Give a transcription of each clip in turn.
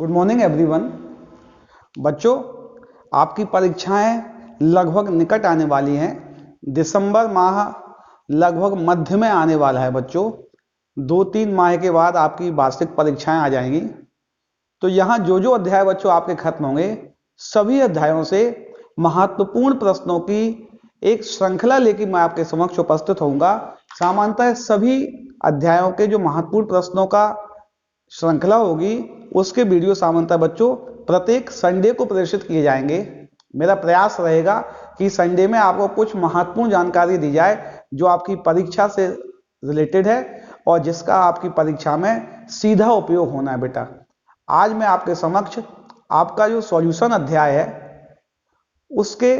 Good morning everyone. बच्चों, आपकी परीक्षाएं लगभग निकट आने वाली हैं। दिसंबर माह लगभग मध्य में आने वाला है बच्चों। 2-3 माह के बाद आपकी वार्षिक परीक्षाएं आ जाएंगी। तो यहाँ जो अध्याय बच्चों आपके खत्म होंगे, सभी अध्यायों से महत्वपूर्ण प्रश्नों की एक श्रृंखला लेकर मैं आपके समक्ष उपस्थित होऊंगा। सामान्यतः सभी अध्यायों के जो महत्वपूर्ण प्रश्नों का श्रृंखला होगी, उसके वीडियो सामान्यतः बच्चों प्रत्येक संडे को प्रदर्शित किए जाएंगे। मेरा प्रयास रहेगा कि संडे में आपको कुछ महत्वपूर्ण जानकारी दी जाए जो आपकी परीक्षा से रिलेटेड है और जिसका आपकी परीक्षा में सीधा उपयोग होना है। बेटा, आज मैं आपके समक्ष आपका जो सॉल्यूशन अध्याय है उसके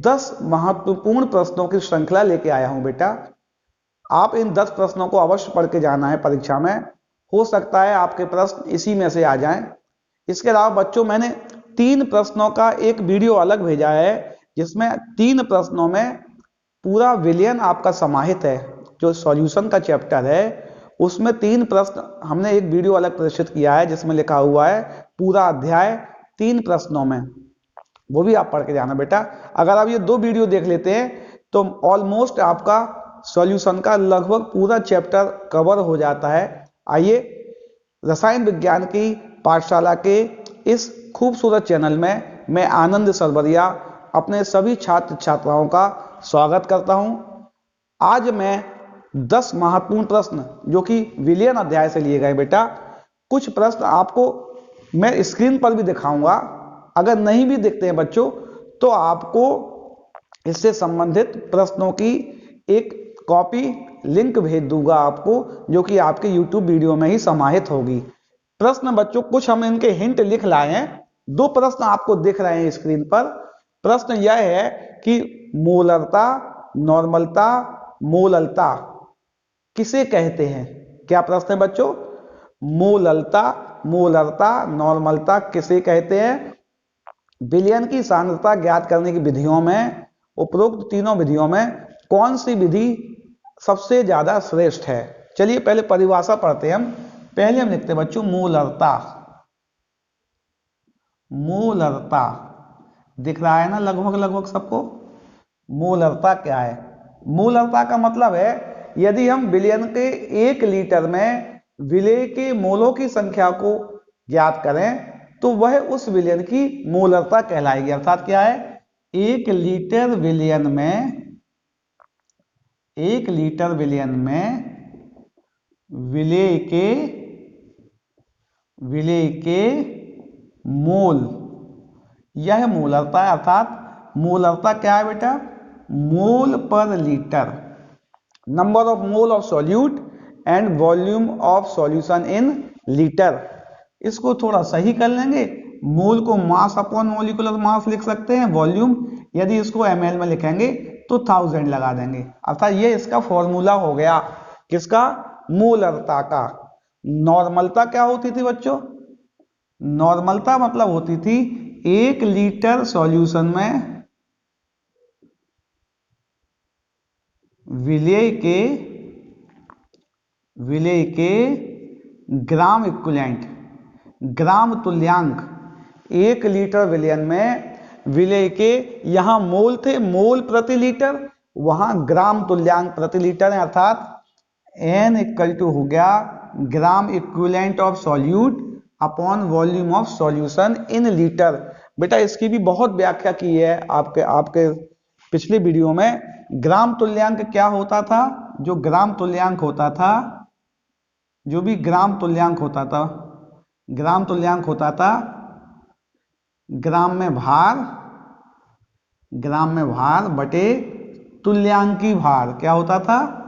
10 महत्वपूर्ण प्रश्नों की श्रृंखला लेके आया हूं। बेटा, आप इन 10 प्रश्नों को अवश्य पढ़ के जाना है परीक्षा में। हो सकता है आपके प्रश्न इसी में से आ जाएं। इसके अलावा बच्चों, मैंने 3 प्रश्नों का एक वीडियो अलग भेजा है जिसमें 3 प्रश्नों में पूरा विलयन आपका समाहित है। जो सॉल्यूशन का चैप्टर है उसमें 3 प्रश्न हमने एक वीडियो अलग प्रदर्शित किया है जिसमें लिखा हुआ है पूरा अध्याय 3 प्रश्नों में। वो भी आप पढ़ के जाना बेटा। अगर आप ये 2 वीडियो देख लेते हैं तो ऑलमोस्ट आपका सॉल्यूशन का लगभग पूरा चैप्टर कवर हो जाता है। आइए, रसायन विज्ञान की पाठशाला के इस खूबसूरत चैनल में मैं आनंद सरवरिया अपने सभी छात्र छात्राओं का स्वागत करता हूं। आज मैं 10 महत्वपूर्ण प्रश्न जो कि विलयन अध्याय से लिए गए बेटा, कुछ प्रश्न आपको मैं स्क्रीन पर भी दिखाऊंगा। अगर नहीं भी दिखते हैं बच्चों तो आपको इससे संबंधित प्रश्नों की एक कॉपी लिंक भेज दूंगा आपको, जो कि आपके YouTube वीडियो में ही समाहित होगी। प्रश्न बच्चों कुछ हम इनके हिंट लिख लाए हैं। 2 प्रश्न आपको दिख रहे हैं स्क्रीन पर। प्रश्न यह है कि मोलरता, नॉर्मलता, मोललता किसे कहते हैं? क्या प्रश्न है बच्चों? मोललता, मोलरता, नॉर्मलता किसे कहते हैं? विलयन की सांद्रता ज्ञात करने की विधियों में उपरोक्त तीनों विधियों में कौन सी विधि सबसे ज्यादा श्रेष्ठ है? चलिए पहले परिभाषा पढ़ते हैं हम। पहले हम लिखते हैं बच्चों मोलरता। मोलरता दिख रहा है ना लगभग सबको? मोलरता क्या है? मोलरता का मतलब है यदि हम विलयन के 1 लीटर में विलेय के मोलों की संख्या को ज्ञात करें तो वह उस विलयन की मोलरता कहलाएगी। अर्थात क्या है? 1 लीटर विलयन में विलेय के मोल, यह मोलरता है। अर्थात मोलरता क्या है बेटा? मोल पर litre, number of mole of solute and volume of solution in litre. इसको थोड़ा सही कर लेंगे। मोल को मास अपॉन मोलिकुलर मास लिख सकते हैं। वॉल्यूम यदि इसको ml में लिखेंगे तो 1000 लगा देंगे। अर्थात ये इसका फॉर्मूला हो गया। किसका? मोलरता का। नॉर्मलता क्या होती थी बच्चों? नॉर्मलता मतलब होती थी 1 लीटर सॉल्यूशन में विलेय के ग्राम इक्विवेलेंट, ग्राम तुल्यांक। 1 लीटर विलयन में विलेय के, यहां मोल थे मोल प्रति लीटर, वहां ग्राम तुल्यांक प्रति लीटर है। अर्थात N = हो गया gram equivalent of solute upon volume of solution in litre. बेटा, इसकी भी बहुत व्याख्या की है आपके पिछले वीडियो में। ग्राम तुल्यांक क्या होता था? जो भी ग्राम तुल्यांक होता था, ग्राम में भार बटे तुल्यांकी भार। क्या होता था?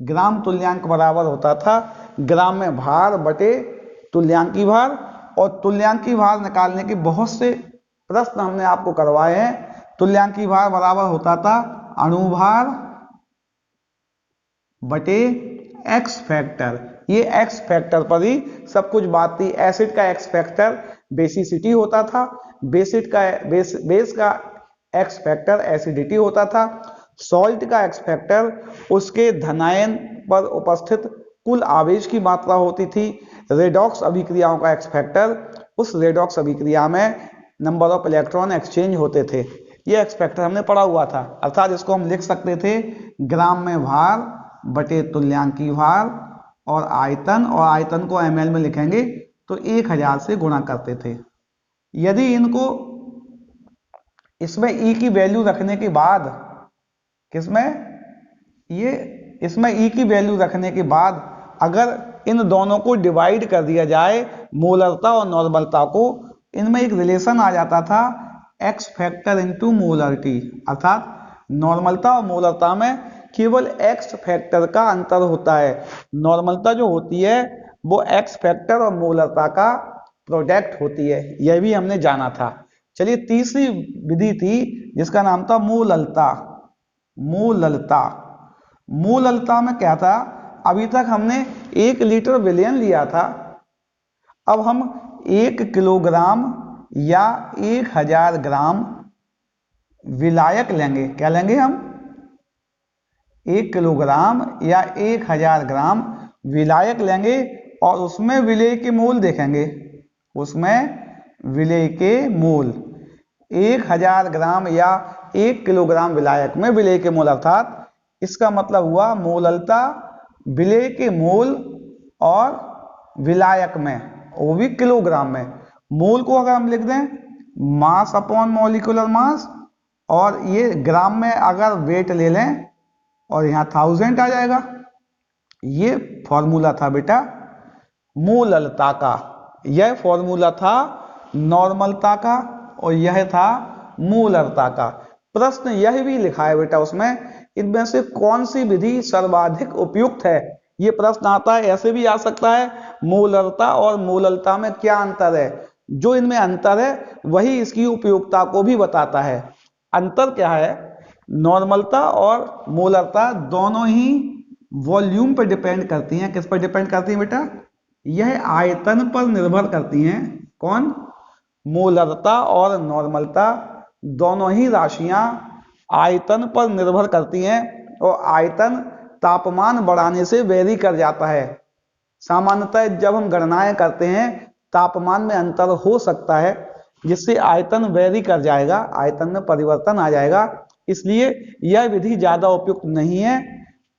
ग्राम तुल्यांक बराबर होता था ग्राम में भार बटे तुल्यांकी भार। और तुल्यांकी भार निकालने के बहुत से प्रश्न हमने आपको करवाए हैं। तुल्यांकी भार बराबर होता था अणुभार बटे एक्स फैक्टर। ये एक्स फैक्टर पर ही सब कुछ बात थी। एसिड का एक्स फैक्टर बेसिसिटी होता था, बेस का एक्स फैक्टर एसिडिटी होता था, सॉल्ट का एक्स फैक्टर उसके धनायन पर उपस्थित कुल आवेश की मात्रा होती थी, रेडॉक्स अभिक्रियाओं का एक्स फैक्टर उस रेडॉक्स अभिक्रिया में नंबर ऑफ इलेक्ट्रॉन एक्सचेंज होते थे। ये एक्स फैक्टर हमने पढ़ा हुआ था, अर्थात इसको हम लिख सकते थे ग्राम में भार बटे तुल्यांकी भार और आयतन को ml में लिखेंगे तो 1000 से गुणा करते थे। यदि इनको इसमें E की वैल्यू रखने के बाद इसमें E की वैल्यू रखने के बाद अगर इन दोनों को डिवाइड कर दिया जाए, मोलरता और नॉर्मलता को, इनमें एक रिलेशन आ जाता था एक्स फैक्टर इंटू मोलरिटी, अर्थात नॉर्मलता और मोलरता में केवल एक्स फैक्टर का अंतर होता है। नॉर्मलता जो होती है वो एक्स फैक्टर और मोलरता का प्रोडक्ट होती है, यह भी हमने जाना था। चलिए तीसरी विधि थी जिसका नाम था मोललता। मोललता में क्या था, अभी तक हमने 1 लीटर विलयन लिया था, अब हम 1 किलोग्राम या 1000 ग्राम विलायक लेंगे। क्या लेंगे हम? 1 किलोग्राम या 1000 ग्राम विलायक लेंगे और उसमें विलेय के मोल देखेंगे। उसमें विलेय के मोल 1000 ग्राम या 1 किलोग्राम विलायक में विलेय के मोल, अर्थात इसका मतलब हुआ मोललता विलेय के मोल और विलायक में, वो भी किलोग्राम में। मोल को अगर हम लिख दें मास अपॉन मॉलिक्यूलर मास, और ये ग्राम में अगर वेट ले लें और यहाँ 1000 आ जाएगा। ये फॉर्मूला था बेटा मोललता का, यह फॉर्मूला था नॉर्मलता का और यह था मोलरता का। प्रश्न यह भी लिखा है बेटा उसमें, इनमें से कौन सी विधि सर्वाधिक उपयुक्त है, ये प्रश्न आता है। ऐसे भी आ सकता है मोलरता और मोललता में क्या अंतर है, जो इनमें अंतर है वही इसकी उपयोगिता को भी बताता है। अंतर क्या है? नॉर्मलता और मोलरता दोनों ही वॉल्यूम पर डिपेंड करती हैं। किस पर डिपेंड करती हैं बेटा? यह आयतन पर निर्भर करती हैं। कौन? मोलरता और नॉर्मलता दोनों ही राशियां आयतन पर निर्भर करती हैं और आयतन तापमान बढ़ाने से वेरी कर जाता है। सामान्यतः जब हम गणनाएं करते हैं तापमान में अंतर हो सकता है जिससे आयतन वेरी कर जाएगा, आयतन में परिवर्तन आ जाएगा, इसलिए यह विधि ज्यादा उपयुक्त नहीं है।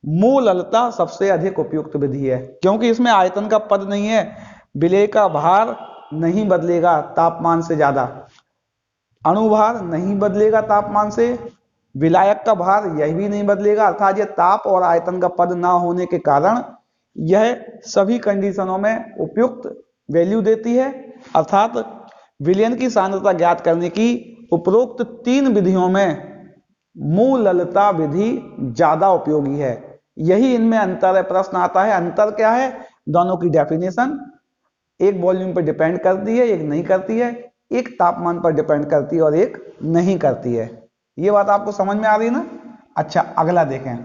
मोललता सबसे अधिक उपयुक्त विधि है क्योंकि इसमें आयतन का पद नहीं है, विलेय का भार नहीं बदलेगा तापमान से ज्यादा, अणुभार नहीं बदलेगा तापमान से, विलायक का भार यह भी नहीं बदलेगा, अर्थात यह ताप और आयतन का पद ना होने के कारण यह सभी कंडीशनों में उपयुक्त वैल्यू देती है। अर्थात विलयन की सांद्रता ज्ञात करने की उपरोक्त 3 विधियों में मोललता विधि ज्यादा उपयोगी है। यही इनमें अंतर है। प्रश्न आता है अंतर क्या है? दोनों की डेफिनेशन, एक वॉल्यूम पर डिपेंड करती है, एक नहीं करती है, एक तापमान पर डिपेंड करती है और एक नहीं करती है। ये बात आपको समझ में आ रही है ना? अच्छा अगला देखें,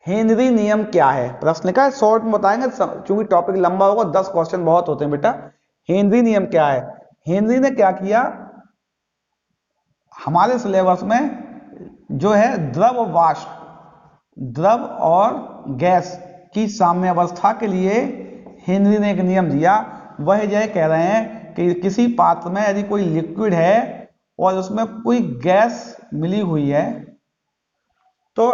हेनरी नियम क्या है? प्रश्न का शॉर्ट में बताएंगे क्योंकि टॉपिक लंबा होगा, 10 क्वेश्चन बहुत होते हैं बेटा। हेनरी नियम क्या है? हेनरी ने क्या किया, हमारे सिलेबस में जो है द्रव और गैस की साम्यावस्था के लिए हेनरी ने एक नियम दिया। वह यह कह रहे हैं कि किसी पात्र में यदि कोई लिक्विड है और उसमें कोई गैस मिली हुई है तो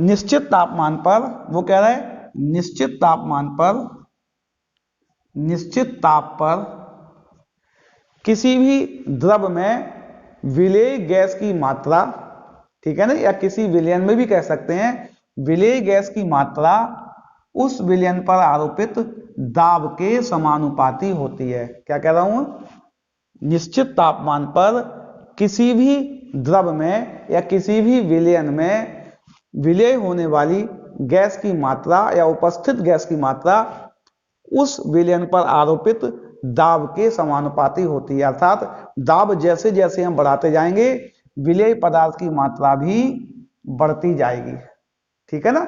निश्चित तापमान पर, वो कह रहे हैं निश्चित ताप पर किसी भी द्रव में विलेय गैस की मात्रा, ठीक है ना, या किसी विलयन में भी कह सकते हैं, विलेय गैस की मात्रा उस विलयन पर आरोपित दाब के समानुपाती होती है। क्या कह रहा हूं? निश्चित तापमान पर किसी भी द्रव में या किसी भी विलयन में विलेय होने वाली गैस की मात्रा या उपस्थित गैस की मात्रा उस विलयन पर आरोपित दाब के समानुपाती होती है। अर्थात दाब जैसे जैसे हम बढ़ाते जाएंगे विलेय पदार्थ की मात्रा भी बढ़ती जाएगी। ठीक है ना,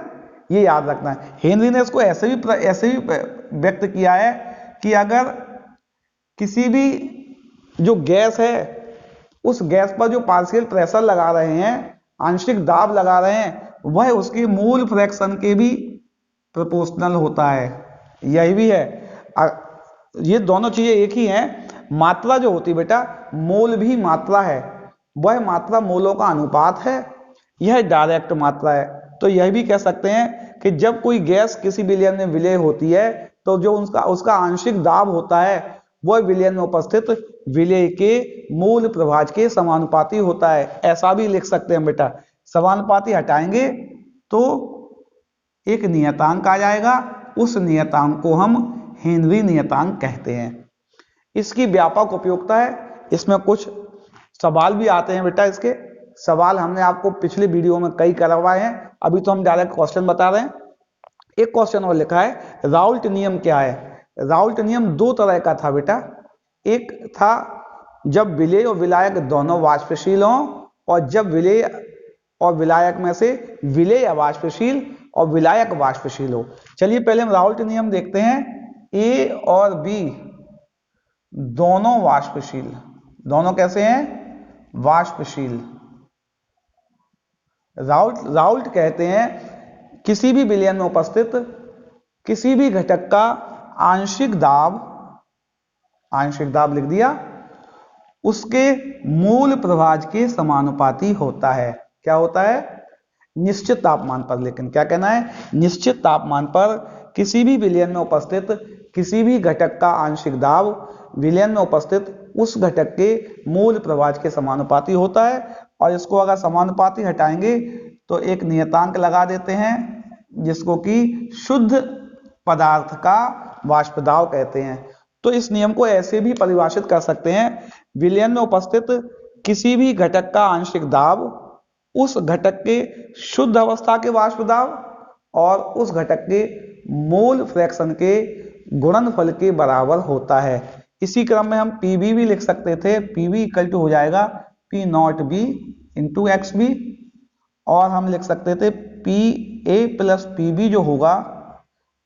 ये याद रखना है। हेनरी ने इसको ऐसे भी व्यक्त किया है कि अगर किसी भी जो गैस है उस गैस पर जो पार्शियल प्रेशर लगा रहे हैं, आंशिक दाब लगा रहे हैं, वह उसके मूल फ्रैक्शन के भी प्रोपोर्शनल होता है। यही भी है, ये दोनों चीजें एक ही हैं। मात्रा जो होती है बेटा, मोल भी मात्रा है, वह मात्रा मोलों का अनुपात है, यह डायरेक्ट मात्रा है। तो यह भी कह सकते हैं कि जब कोई गैस किसी विलयन में विलय होती है तो जो उसका आंशिक दाब होता है वह विलयन में उपस्थित विलय के मूल प्रभाज के समानुपाती होता है। ऐसा भी लिख सकते हैं बेटा, समानुपाती हटाएंगे तो एक नियतांक आ जाएगा, उस नियतांक को हम हेनरी नियतांक कहते हैं। इसकी व्यापक उपयोगिता है, इसमें कुछ सवाल भी आते हैं बेटा। इसके सवाल हमने आपको पिछले वीडियो में कई करवाए हैं, अभी तो हम डायरेक्ट क्वेश्चन बता रहे हैं। एक क्वेश्चन और लिखा है, राउल्ट नियम क्या है? राउल्ट नियम दो तरह का था बेटा, एक था जब विलेय और विलायक दोनों वाष्पशील हों, और जब विलेय और विलायक में से विलेय अवाष्पशील और विलायक वाष्पशील हो। चलिए पहले हम राउल्ट नियम देखते हैं। ए और बी दोनों वाष्पशील, दोनों कैसे हैं? वाष्पशील। राउल्ट कहते हैं किसी भी विलयन में उपस्थित किसी भी घटक का आंशिक दाब लिख दिया, उसके मूल प्रभाज के समानुपाती होता है। क्या होता है? निश्चित तापमान पर। लेकिन क्या कहना है? निश्चित तापमान पर किसी भी विलयन में उपस्थित किसी भी घटक का आंशिक दाब विलयन में उपस्थित उस घटक के मूल प्रभाज के समानुपाती होता है। और इसको अगर समानुपाती हटाएंगे तो एक नियतांक लगा देते हैं जिसको कि शुद्ध पदार्थ का वाष्प दाब कहते हैं। तो इस नियम को ऐसे भी परिभाषित कर सकते हैं, विलयन में उपस्थित किसी भी घटक का आंशिक दाब उस घटक के शुद्ध अवस्था के वाष्प दाब और उस घटक के मोल फ्रैक्शन के गुणनफल के बराबर होता है। इसी क्रम में हम पीबी भी लिख सकते थे। पीबी इक्वल टू हो जाएगा P not B into X B, और हम लिख सकते थे पी ए प्लस पीबी जो होगा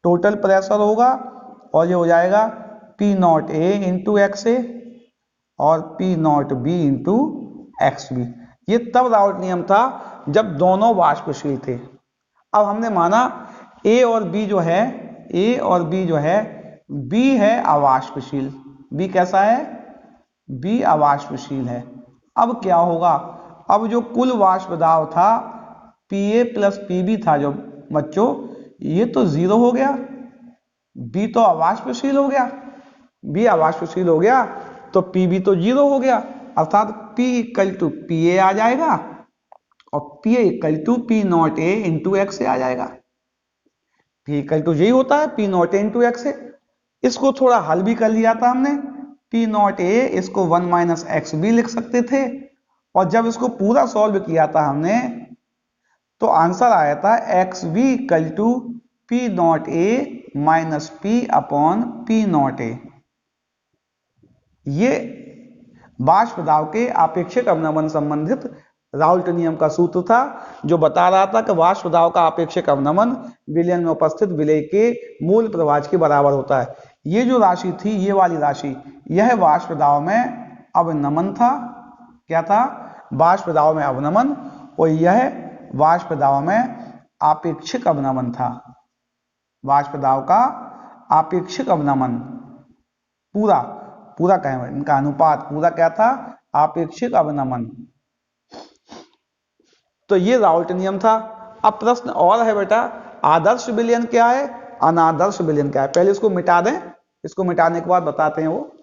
टोटल प्रेशर होगा, और ये हो जाएगा P not A into X A और P not B into X B. ये तब राउल्ट नियम था जब दोनों वाष्पशील थे। अब हमने माना ए और बी जो है बी है अवाष्पशील। बी कैसा है? बी अवाष्पशील है। अब क्या होगा? अब जो कुल वाष्प दाब था P A plus P B था जो बच्चों, ये तो जीरो हो गया। बी तो अवाष्पशील हो गया, बी अवाष्पशील हो गया तो पी बी तो जीरो हो गया, अर्थात P equal to P A आ जाएगा और P A equal to P not A into X A आ जाएगा। P इक्वल टू यही होता है, P not A into X A. इसको थोड़ा हल भी कर लिया था हमने, पी नॉट ए इसको 1 माइनस एक्स बी लिख सकते थे, और जब इसको पूरा सॉल्व किया था हमने तो आंसर आया था X B equal to P not A minus P upon P not A. ये वाष्प दाब के आपेक्षिक अवनमन संबंधित राउल्ट नियम का सूत्र था, जो बता रहा था कि वाष्प दाब का आपेक्षिक अवनमन विलयन में उपस्थित विलय के मूल प्रभाज के बराबर होता है। ये जो राशि थी, ये वाली राशि, यह वाष्प दाब में अवनमन था। क्या था? वाष्प दाब में अवनमन, और यह वाष्प दाब में आपेक्षिक अवनमन था। वाष्प दाब का आपेक्षिक अवनमन पूरा कहें, इनका अनुपात पूरा क्या था? आपेक्षिक अवनमन। तो ये राउल्ट नियम था। अब प्रश्न और है बेटा, आदर्श विलयन क्या है, अनादर्श विलयन क्या है? पहले इसको मिटा दें, इसको मिटाने के बाद बताते हैं वो।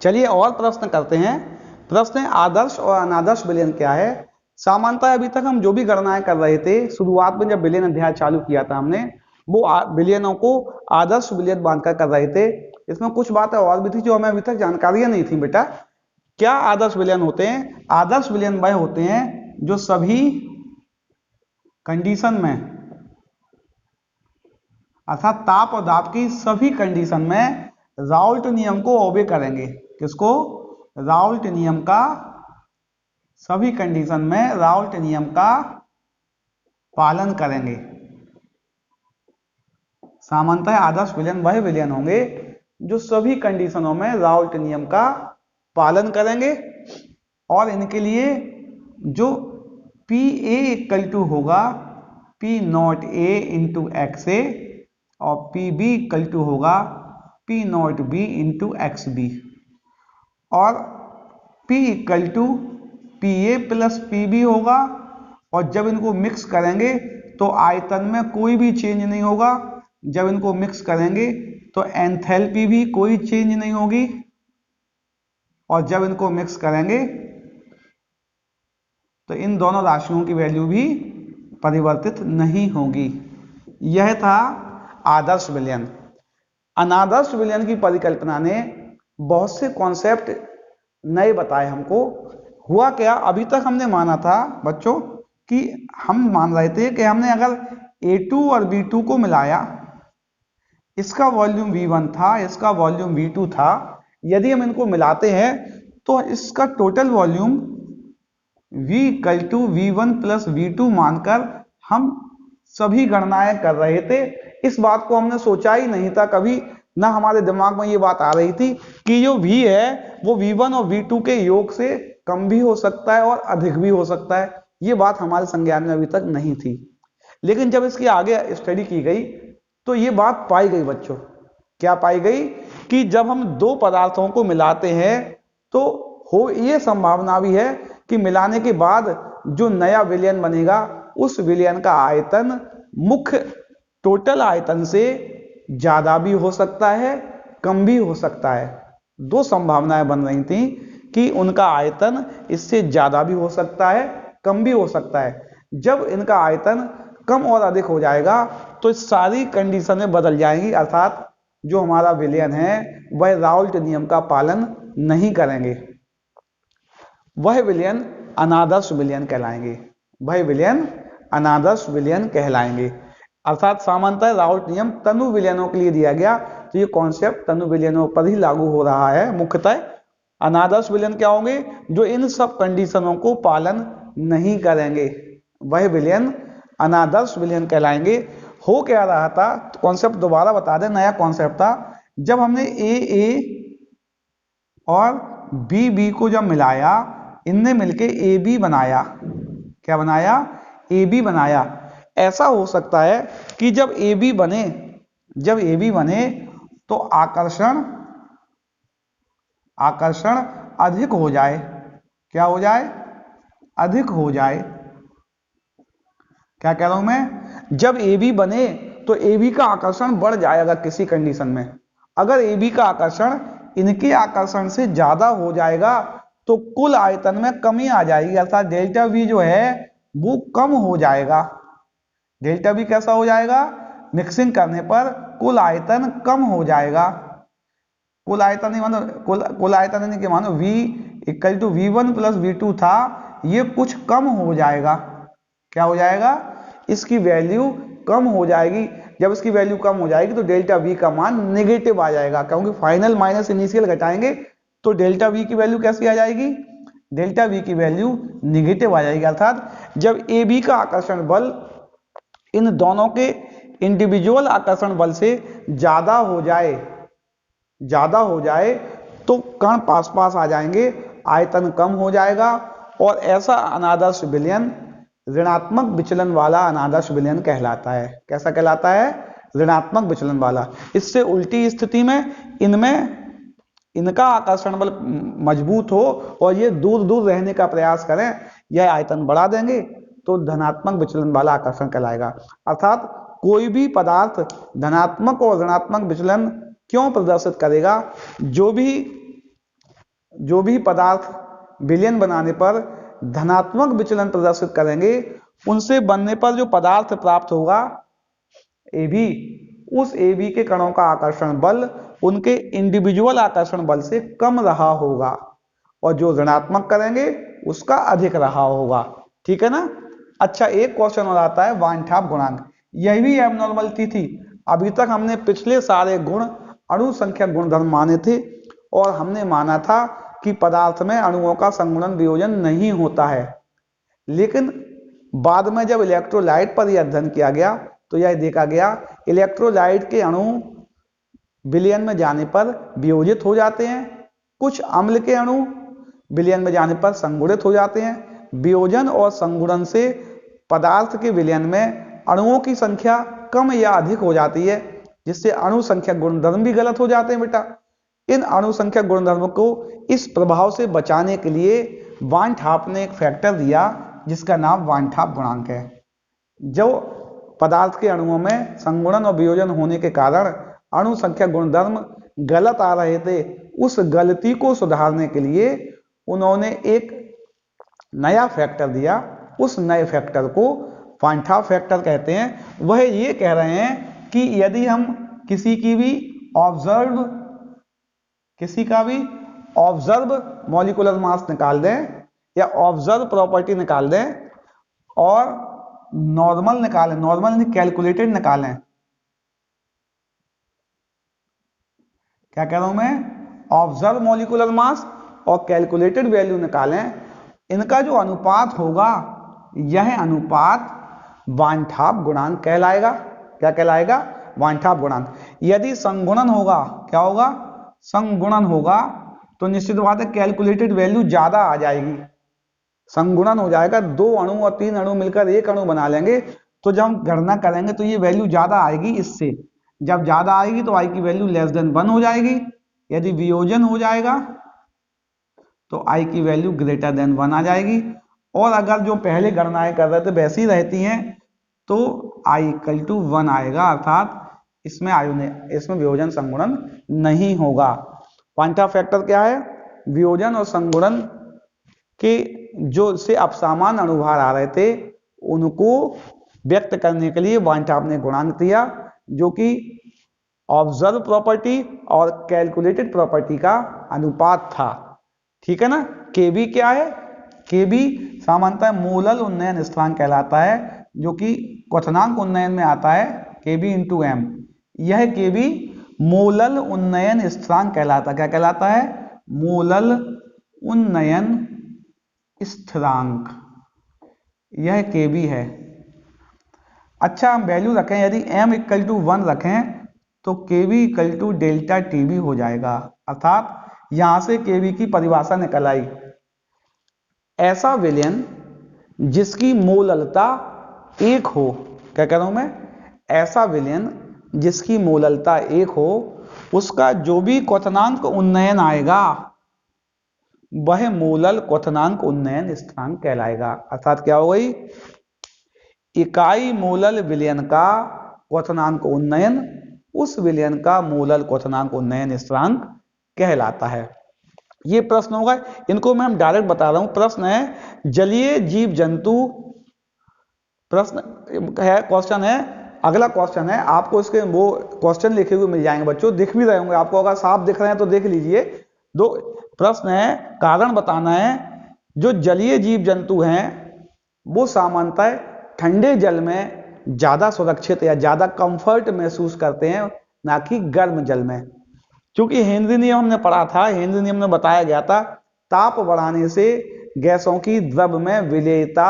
चलिए और प्रश्न करते हैं। प्रश्न है आदर्श और अनादर्श विलयन क्या है। सामान्यतः अभी तक हम जो भी गणनाएं कर रहे थे, शुरुआत में जब विलयन अध्याय चालू किया था हमने, वो विलयनों को आदर्श विलयन बांधकर कर रहे थे। इसमें कुछ बातें और भी थी जो हमें अभी तक जानकारियां नहीं थी बेटा। क्या आदर्श विलयन होते हैं? आदर्श विलयन वह होते हैं जो सभी कंडीशन में, अर्थात ताप और दाब की सभी कंडीशन में राउल्ट नियम को ओबे करेंगे। किसको? राउल्ट नियम का, सभी कंडीशन में राउल्ट नियम का पालन करेंगे। सामान्यतः आदर्श विलयन वह विलयन होंगे जो सभी कंडीशनों में राउल्ट नियम का पालन करेंगे, और इनके लिए जो पी ए इक्वल टू होगा P not A into X A और पी बी इक्वल टू होगा P not B into X B, और P equal to P A plus P B होगा। और जब इनको मिक्स करेंगे तो आयतन में कोई भी चेंज नहीं होगा। जब इनको मिक्स करेंगे तो एंथैल्पी भी कोई चेंज नहीं होगी, और जब इनको मिक्स करेंगे तो इन दोनों राशियों की वैल्यू भी परिवर्तित नहीं होगी। यह था आदर्श विलयन। अनादर्श विलयन की परिकल्पना ने बहुत से कॉन्सेप्ट नए बताए हमको। हुआ क्या, अभी तक हमने माना था बच्चों कि हम मान रहे थे कि हमने अगर A2 और B2 को मिलाया, इसका वॉल्यूम V1 था, इसका वॉल्यूम V2 था, यदि हम इनको मिलाते हैं तो इसका total volume V equal to V1 plus V2 मानकर हम सभी गणनाएं कर रहे थे। इस बात को हमने सोचा ही नहीं था कभी, ना हमारे दिमाग में ये बात आ रही थी कि जो V है वो V1 और V2 के योग से कम भी हो सकता है और अधिक भी हो सकता है। ये बात हमारे संज्ञान में अभी तक नहीं थी, लेकिन जब इसकी आगे स्टडी की गई तो ये बात पाई गई बच्चों। क्या पाई गई कि जब हम दो पदार्थों को मिलाते हैं तो हो ये संभावना भी है कि मिलाने के बाद जो नया विलयन बनेगा उस विलयन का आयतन मुख्य टोटल आयतन से ज्यादा भी हो सकता है, कम भी हो सकता है। दो संभावनाएं बन रही थी कि उनका आयतन इससे ज्यादा भी हो सकता है, कम भी हो सकता है। जब इनका आयतन कम और अधिक हो जाएगा तो सारी कंडीशनें बदल जाएंगी, अर्थात जो हमारा विलयन है वह राउल्ट नियम का पालन नहीं करेंगे। वह विलयन अनादर्श विलयन कहलाएंगे। वह विलयन अनादर्श विलयन कहलाएंगे। अर्थात सामान्यतः राउल्ट नियम तनु विलयनों के लिए दिया गया, तो ये कॉन्सेप्ट तनु विलयनों पर ही लागू हो रहा है मुख्यतः। अनादर्श विलयन क्या होंगे? जो इन सब कंडीशनों को पालन नहीं करेंगे, वह विलयन अनादर्श विलयन कहलाएंगे। हो क्या रहा था, तो कॉन्सेप्ट दोबारा बता दें, नया कॉन्सेप्ट था। जब हमने ए और बी को जब मिलाया, इनने मिलके ए बी बनाया। क्या बनाया? ए बी बनाया। ऐसा हो सकता है कि जब ए बी बने तो आकर्षण अधिक हो जाए। क्या हो जाए? अधिक हो जाए। क्या कह रहा हूं मैं? जब ए बी बने तो ए बी का आकर्षण बढ़ जाएगा किसी कंडीशन में। अगर ए बी का आकर्षण इनके आकर्षण से ज्यादा हो जाएगा तो कुल आयतन में कमी आ जाएगी, अर्थात डेल्टा वी जो है वो कम हो जाएगा। डेल्टा वी कैसा हो जाएगा? मिक्सिंग करने पर कुल आयतन कम हो जाएगा। कुल आयतन नहीं मानो, कुल आयतन नहीं कि मानो V equal to V1 plus V2 था, ये कुछ कम हो जाएगा। क्या हो जाएगा? इसकी वैल्यू कम हो जाएगी। जब इसकी वैल्यू कम हो जाएगी तो डेल्टा V का मान नेगेटिव आ जाएगा, क्योंकि फाइनल माइनस इनिशियल घटाएंगे तो डेल्टा V की वैल्यू कैसी आ जाएगी? डेल्टा V की वैल्यू नेगेटिव आ जाएगी। अर्थात जब ए बी का आकर्षण बल इन दोनों के इंडिविजुअल आकर्षण बल से ज्यादा हो जाए तो कण पास पास आ जाएंगे, आयतन कम हो जाएगा, और ऐसा अनादर्श विलयन ऋणात्मक विचलन वाला अनादर्श विलयन कहलाता है। कैसा कहलाता है? ऋणात्मक विचलन वाला। इससे उल्टी स्थिति में इनका आकर्षण बल मजबूत हो और ये दूर दूर रहने का प्रयास करें, यह आयतन बढ़ा देंगे तो धनात्मक विचलन वाला आकर्षण कहलाएगा। अर्थात कोई भी पदार्थ धनात्मक और ऋणात्मक विचलन क्यों प्रदर्शित करेगा? जो भी पदार्थ विलयन बनाने पर धनात्मक विचलन प्रदर्शित करेंगे, उनसे बनने पर जो पदार्थ प्राप्त होगा ए बी, उस ए बी के कणों का आकर्षण बल उनके इंडिविजुअल आकर्षण बल से कम रहा होगा, और जो ऋणात्मक करेंगे उसका अधिक रहा होगा। ठीक है ना? अच्छा, एक क्वेश्चन और आता है वान ठाप गुणांक। यही भी एबनॉर्मलिटी थी। अभी तक हमने पिछले सारे गुण अणु संख्या गुणधर्म माने थे, और हमने माना था कि पदार्थ में अणुओं का संगुणन वियोजन नहीं होता है। लेकिन बाद में जब इलेक्ट्रोलाइट पर यह अध्ययन किया गया तो यह देखा गया इलेक्ट्रोलाइट के अणु विलयन में जाने पर वियोजित हो जाते हैं, कुछ अम्ल के अणु विलयन में जाने पर संगुणित हो जाते हैं। वियोजन और संगुणन से पदार्थ के विलयन में अणुओं की संख्या कम या अधिक हो जाती है। जिससे अणु संख्या गुणधर्म भी गलत हो जाते हैं बेटा। इन अणु संख्या गुणधर्म को इस प्रभाव से बचाने के लिए वान ठाप ने एक फैक्टर दिया जिसका नाम वान ठाप गुणांक है। जो पदार्थ के अणुओं में संगुणन और वियोजन होने के कारण अणु संख्या गुणधर्म गलत आ रहे थे, उस गलती को सुधारने के लिए उन्होंने एक नया फैक्टर दिया। उस नए फैक्टर को वान ठाप फैक्टर कहते हैं। वह ये कह रहे हैं कि यदि हम किसी का भी ऑब्जर्व मॉलिक्यूलर मास निकाल दें या ऑब्जर्व प्रॉपर्टी निकाल दें और नॉर्मल निकालें, नॉर्मल यानी कैलकुलेटेड निकालें, क्या कह रहा हूं मैं, ऑब्जर्व मॉलिक्यूलर मास और कैलकुलेटेड वैल्यू निकालें, इनका जो अनुपात होगा यह अनुपात वान ठाप गुणांक कहलाएगा। क्या कहलाएगा? वान ठाप गुणांक। यदि संगुणन होगा, क्या होगा? संगुणन होगा तो निश्चित बात है कैलकुलेटेड वैल्यू ज्यादा आ जाएगी। संगुणन हो जाएगा, 2 अणु और 3 अणु मिलकर एक अणु बना लेंगे, तो जब हम गणना करेंगे तो ये वैल्यू ज्यादा आएगी। इससे जब ज्यादा आएगी तो आई की वैल्यू लेस देन 1 हो जाएगी। यदि वियोजन हो जाएगा तो आई की वैल्यू ग्रेटर देन 1 आ जाएगी। और अगर जो पहले गणनाएं कर रहे थे वैसी ही रहती हैं तो आई इक्वल टू 1 आएगा, अर्थात इसमें वियोजन संगुणन नहीं होगा। वान ठाप फैक्टर क्या है? वियोजन और संगुणन के जो से अपसमान अनुभार आ रहे थे उनको व्यक्त करने के लिए वान ठाप ने गुणांक दिया, जो कि ऑब्जर्व प्रॉपर्टी और कैलकुलेटेड प्रॉपर्टी का अनुपात था। ठीक है ना। केबी क्या है? केबी सामान्यतः मोलल उन्नयन स्थिरांक कहलाता है, जो कि क्वथनांक उन्नयन में आता है केबी इंटू एम। यह केबी मोलल उन्नयन स्थिरांक कहलाता है। क्या कहलाता है? मोलल उन्नयन स्थिरांक, यह केबी है। अच्छा, हम वैल्यू रखें, यदि m इक्वल टू 1 रखें तो KB equal to delta TB हो जाएगा, अर्थात यहां से केबी की परिभाषा निकल आई। ऐसा विलयन जिसकी मोललता 1 हो, क्या कह रहा हूं मैं, ऐसा विलयन जिसकी मोललता 1 हो, उसका जो भी क्वथनांक उन्नयन आएगा वह मोलल क्वथनांक उन्नयन स्थिरांक कहलाएगा। अर्थात क्या हो गई? इकाई मोलल विलयन का क्वथनांक उन्नयन उस विलयन का मोलल क्वथनांक उन्नयन स्थिरांक कहलाता है। ये प्रश्न होगा, इनको मैं डायरेक्ट बता रहा हूं। प्रश्न है जलीय जीव जंतु, प्रश्न है, क्वेश्चन है, अगला क्वेश्चन है, आपको इसके वो क्वेश्चन लिखे हुए मिल जाएंगे बच्चों, दिख भी रहे होंगे आपको, अगर साफ दिख रहे हैं तो देख लीजिए। दो प्रश्न है, कारण बताना है। जो जलीय जीव जंतु हैं वो सामान्यतः ठंडे जल में ज्यादा सुरक्षित या ज्यादा कंफर्ट महसूस करते हैं, ना कि गर्म जल में। क्योंकि हेनरी नियम हमने पढ़ा था, हेनरी नियम में बताया गया था ताप बढ़ाने से गैसों की द्रव में विलेयता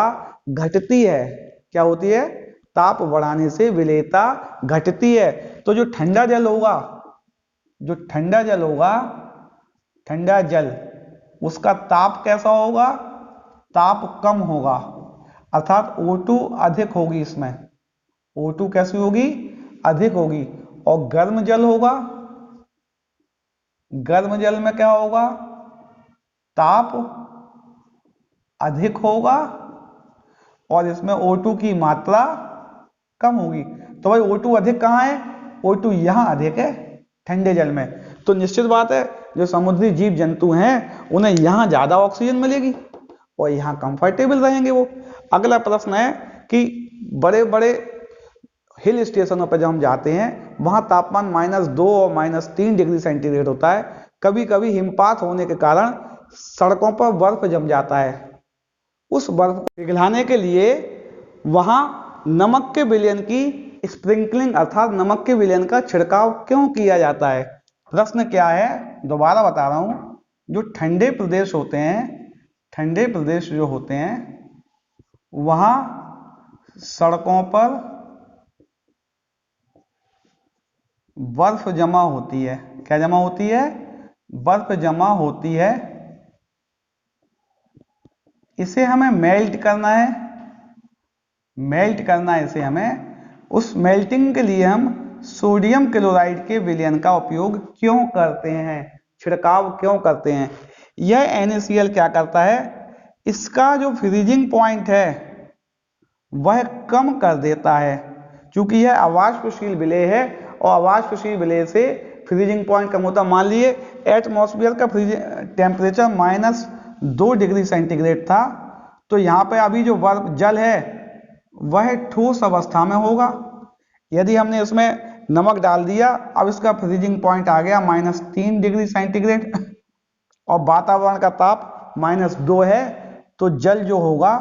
घटती है। क्या होती है? ताप बढ़ाने से विलेयता घटती है। तो जो ठंडा जल होगा, जो ठंडा जल होगा, ठंडा जल, उसका ताप कैसा होगा? ताप कम होगा, अर्थात O2 अधिक होगी इसमें। O2 कैसी होगी? अधिक होगी। और गर्म जल होगा, गर्म जल में क्या होगा? ताप अधिक होगा और इसमें O2 की मात्रा कम होगी। तो भाई O2 अधिक कहां है? O2 यहां अधिक है, ठंडे जल में। तो निश्चित बात है जो समुद्री जीव जंतु हैं उन्हें यहां ज्यादा ऑक्सीजन मिलेगी और यहां कंफर्टेबल रहेंगे वो। अगला प्रश्न है कि बड़े बड़े हिल स्टेशनों पर जब हम जाते हैं वहां तापमान -2 और -3 डिग्री सेंटीग्रेड होता है। कभी कभी हिमपात होने के कारण सड़कों पर बर्फ जम जाता है। उस बर्फ को पिघलाने के लिए वहां नमक के विलयन की स्प्रिंकलिंग, अर्थात नमक के विलयन का छिड़काव क्यों किया जाता है? प्रश्न क्या है? दोबारा बता रहा हूं। जो ठंडे प्रदेश होते हैं, ठंडे प्रदेश जो होते हैं वहां सड़कों पर बर्फ जमा होती है। क्या जमा होती है? बर्फ जमा होती है। इसे हमें मेल्ट करना है, मेल्ट करना है इसे हमें। उस मेल्टिंग के लिए हम सोडियम क्लोराइड के विलयन का उपयोग क्यों करते हैं, छिड़काव क्यों करते हैं? यह NaCl क्या करता है, इसका जो फ्रीजिंग पॉइंट है वह कम कर देता है, क्योंकि यह अवाष्पशील विलेय है और अवाष्पशील विलेय से फ्रीजिंग पॉइंट कम होता। मान लिए एटमॉस्फेयर का टेम्परेचर -2 डिग्री सेंटीग्रेड था, तो यहाँ पे अभी जो बर्फ जल है वह ठोस अवस्था में होगा। यदि हमने इसमें नमक डाल दिया, अब इसका फ्रीजिंग पॉइंट आ गया -3 डिग्री सेंटीग्रेड और वातावरण का ताप -2 है, तो जल जो होगा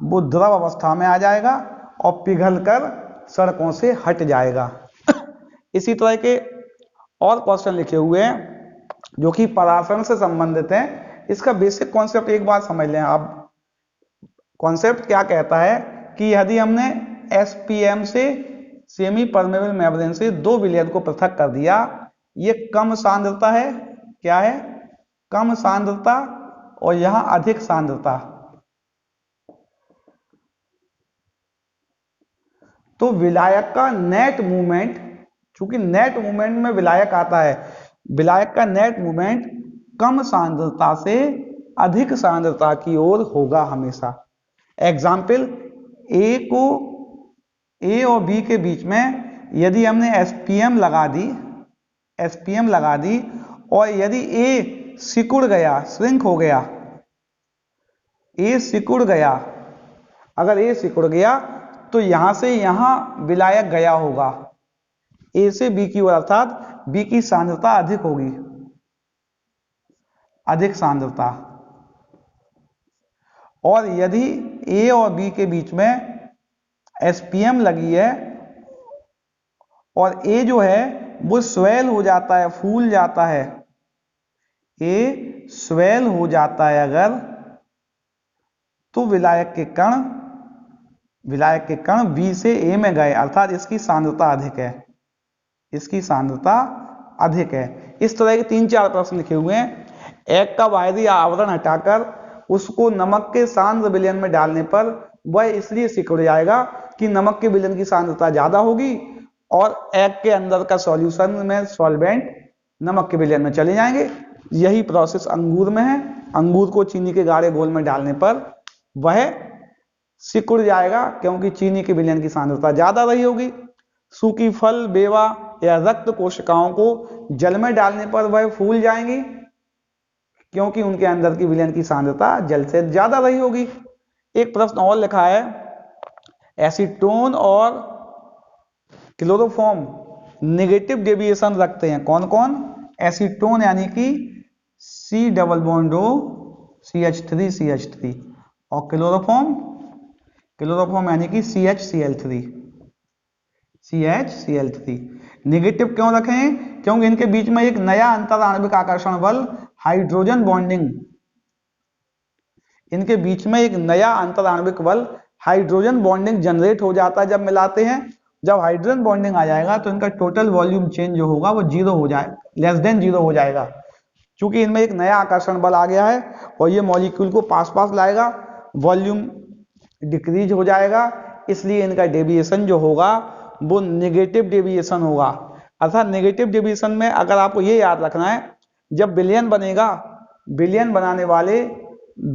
वो द्रव अवस्था में आ जाएगा और पिघलकर सड़कों से हट जाएगा। इसी तरह के और क्वेश्चन लिखे हुए हैं जो कि परासरण से संबंधित हैं। इसका बेसिक कॉन्सेप्ट एक बार समझ लें आप। कॉन्सेप्ट क्या कहता है कि यदि हमने SPM से सेमी परमेबल मेम्ब्रेन से दो विलयन को पृथक कर दिया, ये कम सांद्रता है, क्या है, कम सांद्रता, और यहां अधिक सांद्रता, तो विलायक का नेट मूवमेंट, चूंकि नेट मूवमेंट में विलायक आता है, विलायक का नेट मूवमेंट कम सांद्रता से अधिक सांद्रता की ओर होगा हमेशा। एग्जाम्पल, A और B के बीच में यदि हमने SPM लगा दी और यदि A सिकुड़ गया, श्रिंक हो गया, A सिकुड़ गया, अगर A सिकुड़ गया तो यहां से यहां विलायक गया होगा A से B की ओर, अर्थात B की सांद्रता अधिक होगी, अधिक सांद्रता। और यदि A और B के बीच में SPM लगी है और A जो है वो स्वेल हो जाता है, फूल जाता है, A स्वेल हो जाता है अगर, तो विलायक के कण B से A में गए, अर्थात इसकी सांद्रता अधिक है, इसकी सांद्रता अधिक है। इस तरह के 3-4 प्रश्न लिखे हुए हैं। एग का बाहरी आवरण हटाकर उसको नमक के सांद्र विलयन में डालने पर वह इसलिए सिकुड़ जाएगा कि नमक के विलयन की सांद्रता ज्यादा होगी और एग के अंदर का सॉल्यूशन में सॉल्वेंट नमक के विलयन में चले जाएंगे। यही प्रोसेस अंगूर में है। अंगूर को चीनी के गाढ़े घोल में डालने पर वह सिकुड़ जाएगा क्योंकि चीनी के विलयन की सांद्रता ज्यादा रही होगी। सूखी फल, बेवा या रक्त कोशिकाओं को जल में डालने पर वह फूल जाएंगी क्योंकि उनके अंदर की विलयन की सांद्रता जल से ज्यादा रही होगी। एक प्रश्न और लिखा है, एसीटोन और क्लोरोफॉर्म नेगेटिव डेविएशन रखते हैं, कौन कौन? एसीटोन यानी कि C double bond O CH3 और क्लोरोफॉर्म यानी कि CHCl3। नेगेटिव क्यों रखें? क्योंकि इनके बीच में एक नया अंतराण्विक आकर्षण बल हाइड्रोजन बॉन्डिंग, इनके बीच में एक नया अंतराण्विक बल हाइड्रोजन बॉन्डिंग जनरेट हो जाता है जब मिलाते हैं। जब हाइड्रोजन बॉन्डिंग आ जाएगा तो इनका टोटल वॉल्यूम चेंज जो होगा वो 0 हो जाए, लेस देन 0 हो जाएगा, क्योंकि इनमें एक नया आकर्षण बल आ गया है और ये मॉलिक्यूल को पास लाएगा, वॉल्यूम डिक्रीज हो जाएगा, इसलिए इनका डेविएशन जो होगा वो नेगेटिव डेविएशन होगा। अर्थात नेगेटिव डेविएशन में अगर आपको ये याद रखना है, जब विलयन बनेगा, विलयन बनाने वाले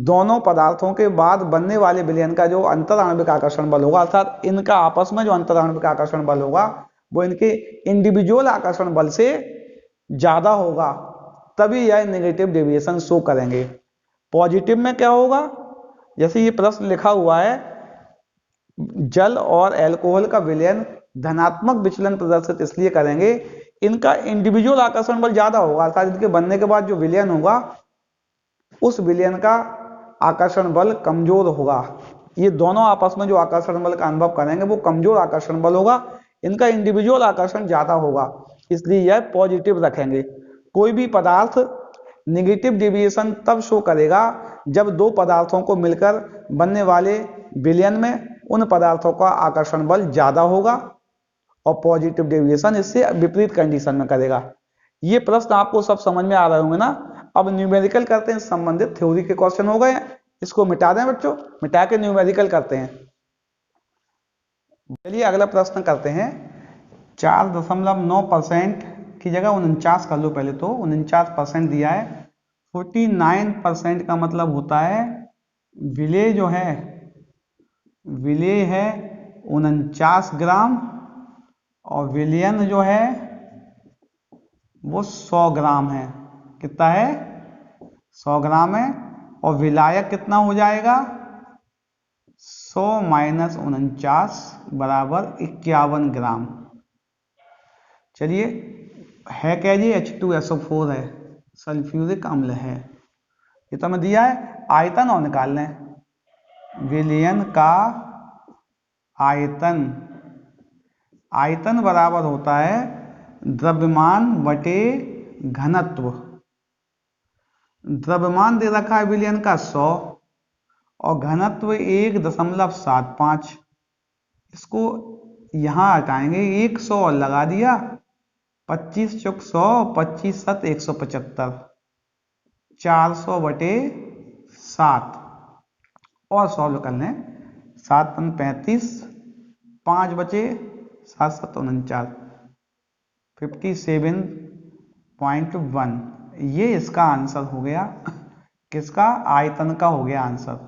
दोनों पदार्थों के बाद बनने वाले विलयन का जो अंतराण्विक आकर्षण बल होगा, अर्थात इनका आपस में जो अंतराण्विक आकर्षण बल होगा वो इनके इंडिविजुअल आकर्षण बल से ज्यादा होगा, तभी यह नेगेटिव डेविएशन शो करेंगे। पॉजिटिव में क्या होगा? जैसे ये प्रश्न लिखा हुआ है, जल और अल्कोहल का विलयन धनात्मक विचलन प्रदर्शित इसलिए करेंगे, इनका इंडिविजुअल आकर्षण बल ज्यादा होगा, अर्थात इनके बनने के बाद जो विलयन होगा उस विलयन का आकर्षण बल कमजोर होगा। ये दोनों आपस में जो आकर्षण बल का अनुभव करेंगे वो कमजोर आकर्षण बल होगा, इनका इंडिविजुअल आकर्षण ज्यादा होगा, इसलिए यह पॉजिटिव रखेंगे। कोई भी पदार्थ नेगेटिव डेविएशन तब शो करेगा जब दो पदार्थों को मिलकर बनने वाले विलयन में उन पदार्थों का आकर्षण बल ज्यादा होगा और पॉजिटिव डेविएशन इससे विपरीत कंडीशन में करेगा। ये प्रश्न आपको सब समझ में आ रहे होंगे ना। अब न्यूमेरिकल करते हैं, संबंधित थ्योरी के क्वेश्चन हो गए, इसको मिटा दें बच्चों, मिटा के न्यूमेरिकल करते हैं। चलिए अगला प्रश्न करते हैं। 4.9% की जगह 49 कर लो पहले तो। 49% दिया है। 49% का मतलब होता है विलेय जो है, विलेय है 49 ग्राम और विलयन जो है वो 100 ग्राम है। कितना है? 100 ग्राम है। और विलायक कितना हो जाएगा? 100 माइनस 49 बराबर 51 ग्राम। चलिए, है क्या जी? H2SO4 है, सल्फ्यूरिक अम्ल है। ये तो हमें दिया है। आयतन और निकाल लें। विलयन का आयतन, आयतन बराबर होता है द्रव्यमान बटे घनत्व। द्रव्यमान दे रखा है विलयन का 100 और घनत्व 1.75। इसको यहां हटाएंगे, 100 और लगा दिया, 25 चौक 100, 25 7 175, 400 बटे 7 और सॉल्व कर लें। 7 पन 35, 5 बचे, 7 7 49, 57.1। ये इसका आंसर हो गया। किसका? आयतन का हो गया आंसर,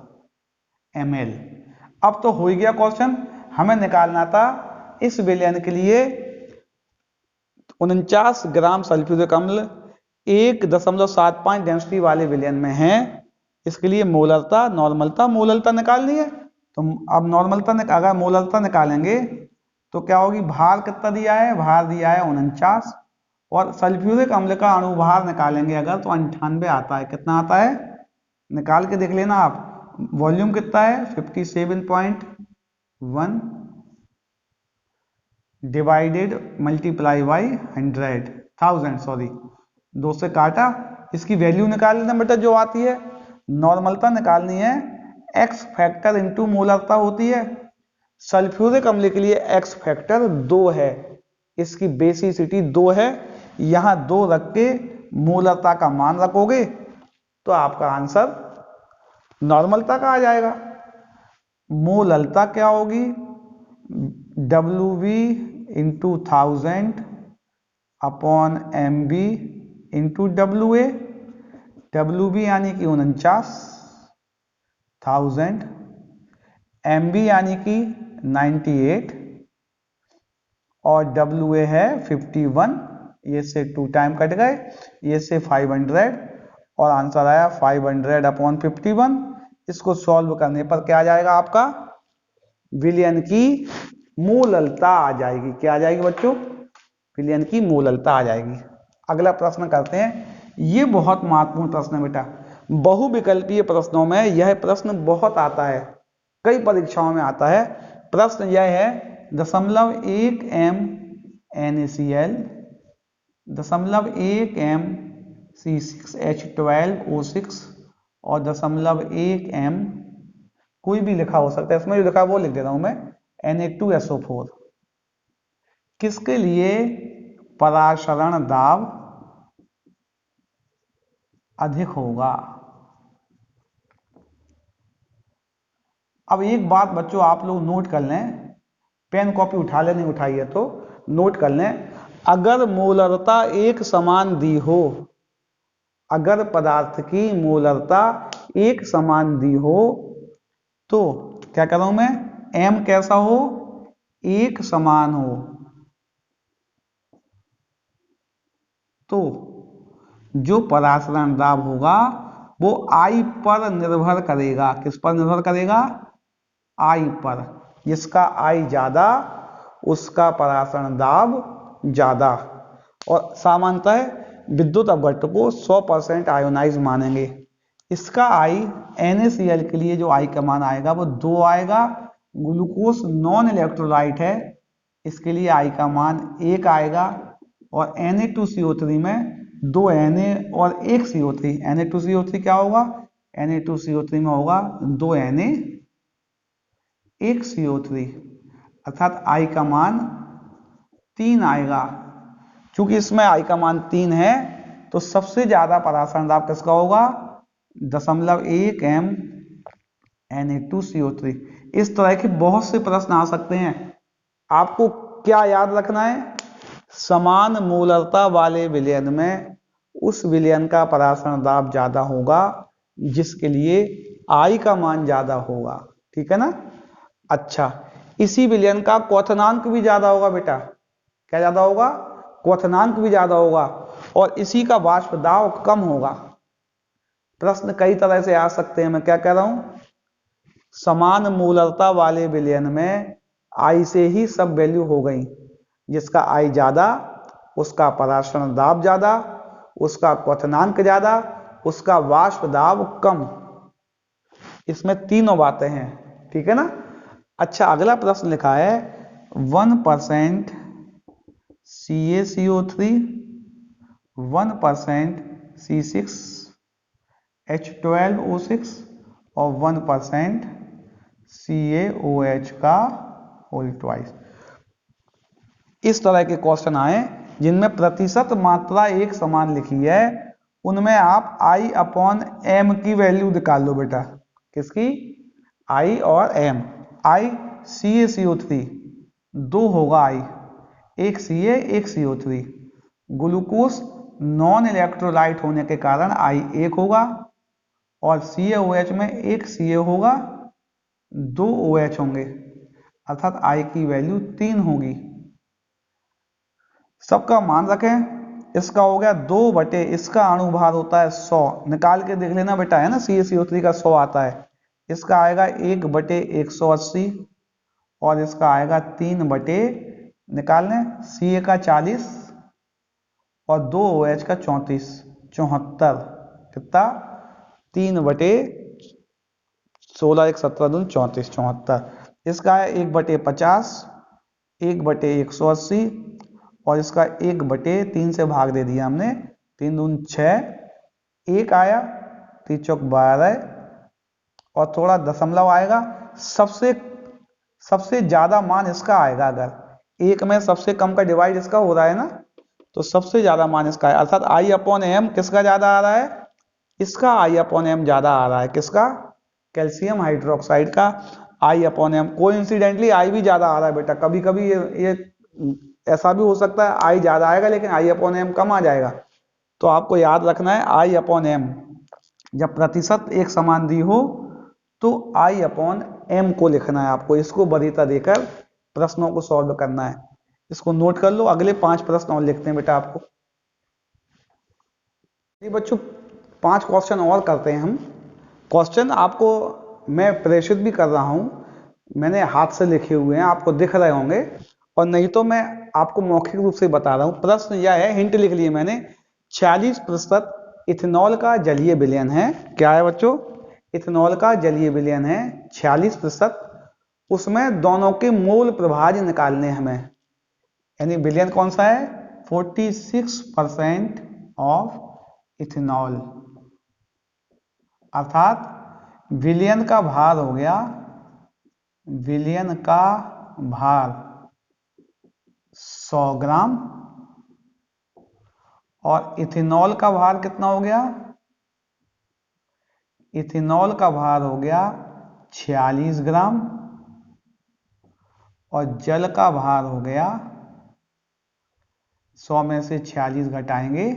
ml। अब तो हो ही गया क्वेश्चन। हमें निकालना था इस विलयन के लिए 49 ग्राम सल्फ्यूरिक अम्ल 1.75 डेंसिटी वाले विलयन में है। इसके लिए मोलरता, नॉर्मलता, मोलरता निकालनी है। तो अब नॉर्मलता अगर मोलरता निकालेंगे तो क्या होगी? भार कितना दिया है? भार दिया है 49 और सल्फ्यूरिक अम्ल का अणुभार निकालेंगे अगर तो 98 आता है। कितना आता है? निकाल के देख लेना आप। वॉल्यूम कितना है? 57.1 डिवाइडेड मल्टीप्लाई बाई 1000 सॉरी, 2 से काटा। इसकी वैल्यू निकाल लेना बेटा जो आती है। नॉर्मलता निकालनी है, एक्स फैक्टर इंटू मोलरता होती है। सल्फ्यूरिक अम्ल के लिए एक्स फैक्टर 2 है, इसकी बेसिसिटी 2 है। यहां 2 रख के मोलरता का मान रखोगे तो आपका आंसर नॉर्मलता का आ जाएगा। मोलरता क्या होगी? WV into 1000 upon MB into WA। WB यानी कि 49,000, MB यानी कि 98 और WA है 51। ये से 2 टाइम कट गए, ये से 500 और आंसर आया 500 अपॉन 51। इसको सॉल्व करने पर क्या आ जाएगा? आपका विलयन की मोलरता आ जाएगी। क्या आ जाएगी बच्चों? विलयन की मोलरता आ जाएगी। अगला प्रश्न करते हैं। ये बहुत महत्वपूर्ण प्रश्न है बेटा। बहुविकल्पीय प्रश्नों में यह प्रश्न बहुत आता है, कई परीक्षाओं में आता है। प्रश्न यह है 0.1 m NaCl, 0.1 m C6H12O6 और 0.1 m कोई भी लिखा हो सकता है, इसमें जो लिखा है वो लिख दे रहा हूं मैं, Na2SO4। किसके लिए परासरण दाब अधिक होगा? अब एक बात बच्चों आप लोग नोट कर लें, पेन कॉपी उठा ले, नहीं उठाई है तो नोट कर लें। अगर मोलरता एक समान दी हो, अगर पदार्थ की मोलरता एक समान दी हो तो क्या कर रहा हूं मैं? M कैसा हो? एक समान हो तो जो परासरण दाब होगा वो I पर निर्भर करेगा। किस पर निर्भर करेगा? I पर। जिसका I ज्यादा उसका परासरण दाब ज्यादा। और सामान्यतः विद्युत अपघट्ट को 100% आयोनाइज मानेंगे। इसका I NaCl के लिए जो I का मान आएगा वो 2 आएगा। ग्लूकोज नॉन इलेक्ट्रोलाइट है, इसके लिए I का मान 1 आएगा। और Na2CO3 में 2 Na और 1 CO3, Na2CO3 क्या होगा? Na2CO3 में होगा 2 Na 1 CO3, अर्थात I का मान 3 आएगा। चूंकि इसमें I का मान 3 है तो सबसे ज्यादा परासरण दाब किसका होगा? 0.1 m Na2CO3। इस तरह के बहुत से प्रश्न आ सकते हैं। आपको क्या याद रखना है? समान मूलरता वाले विलयन में उस विलयन का परासरण दाब ज्यादा होगा जिसके लिए I का मान ज्यादा होगा। ठीक है ना। अच्छा, इसी विलयन का क्वथनांक भी ज्यादा होगा बेटा। क्या ज्यादा होगा? क्वथनांक भी ज्यादा होगा। और इसी का वाष्प दाब कम होगा। प्रश्न कई तरह से आ सकते हैं। मैं क्या कह रहा हूं, समान मूलरता वाले विलयन में I से ही सब वैल्यू हो गई। जिसका I ज्यादा उसका परासरण दाब ज्यादा, उसका क्वथनांक ज्यादा, उसका वाष्प दाब कम। इसमें तीनों बातें हैं। ठीक है ना। अच्छा, अगला प्रश्न लिखा है 1% CaCO3, 1% C6H12O6 और 1% CaOH का होल ट्वाइस। इस तरह के क्वेश्चन आए जिनमें प्रतिशत मात्रा एक समान लिखी है, उनमें आप I/m की वैल्यू निकाल लो बेटा। किसकी? I और m। I CaCO3 दो होगा I, एक Ca एक CO3। ग्लूकोज नॉन इलेक्ट्रोलाइट होने के कारण I एक होगा और CaOH में एक Ca होगा, दो OH होंगे, अर्थात I की वैल्यू 3 होगी। सबका मान रखें। इसका हो गया 2 बटे, इसका अणुभार होता है 100, निकाल के देख लेना बेटा, है ना। CaCO3 का 100 आता है। इसका आएगा 1 बटे 180 और इसका आएगा 3 बटे, निकाल लें, Ca का 40 और 2 OH का 34, 74। कितना? 3 बटे 16 1 17 दूनी 34, 74। इसका है 1 बटे 50, 1 बटे 180 और इसका 1 बटे 3 से भाग दे दिया हमने, 3 दूनी 6, 1 आया, 3 चौक 12 और थोड़ा दशमलव आएगा। सबसे ज्यादा मान इसका आएगा। अगर एक में सबसे कम का डिवाइड इसका हो रहा है ना, तो सबसे ज्यादा मान इसका है, अर्थात I/m किसका ज्यादा आ रहा है? इसका I/m ज्यादा आ रहा है। किसका? कैल्शियम हाइड्रोक्साइड का I/m। कोइंसिडेंटली I भी ज्यादा आ रहा है बेटा। कभी कभी ये ऐसा भी हो सकता है I ज्यादा आएगा लेकिन I/m कम आ जाएगा। तो आपको याद रखना है I/m जब प्रतिशत एक समान दी हो तो I/m को लिखना है आपको। इसको वरीयता देकर प्रश्नों को सॉल्व करना है। इसको नोट कर लो। अगले 5 प्रश्न और लिखते हैं बेटा आपको। जी बच्चों, 5 क्वेश्चन और करते हैं हम। क्वेश्चन आपको मैं प्रेषित भी कर रहा हूं, मैंने हाथ से लिखे हुए हैं, आपको दिख रहे होंगे, और नहीं तो मैं आपको मौखिक रूप से बता रहा हूं। प्रश्न यह है, हिंट लिख लिए मैंने, 46% इथेनॉल का जलीय विलयन है। क्या है बच्चों? इथेनॉल का जलीय विलयन है 46%। उसमें दोनों के मोल प्रभाज निकालने हमें, यानी विलयन कौन सा है? 46% ऑफ इथेनॉल, अर्थात विलयन का भार हो गया, विलयन का भार 100 ग्राम और इथेनॉल का भार कितना हो गया? इथेनॉल का भार हो गया 46 ग्राम और जल का भार हो गया, 100 में से 46 घटाएंगे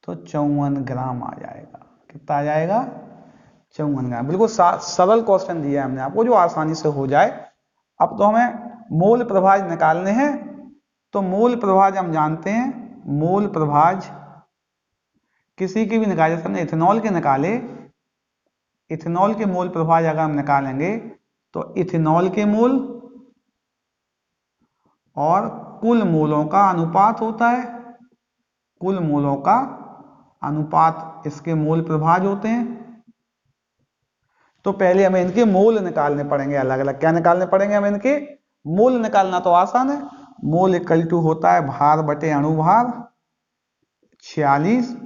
तो 54 ग्राम आ जाएगा। कितना आ जाएगा? 54 ग्राम। बिल्कुल सरल क्वेश्चन दिया है हमने आपको जो आसानी से हो जाए। अब तो हमें मोल प्रभाज निकालने हैं। तो मोल प्रभाज हम जानते हैं, मोल प्रभाज किसी की भी निकाले, जैसे हमने इथेनॉल के निकाले, इथेनॉल के मोल प्रभाज अगर हम निकालेंगे तो इथेनॉल के मोल और कुल मोलों का अनुपात होता है, कुल मोलों का अनुपात इसके मोल प्रभाज होते हैं। तो पहले हमें इनके मोल निकालने पड़ेंगे अलग अलग। क्या निकालने पड़ेंगे हमें? इनके मोल निकालना तो आसान है। मोल इक्वल टू होता है भार बटे अणुभार 46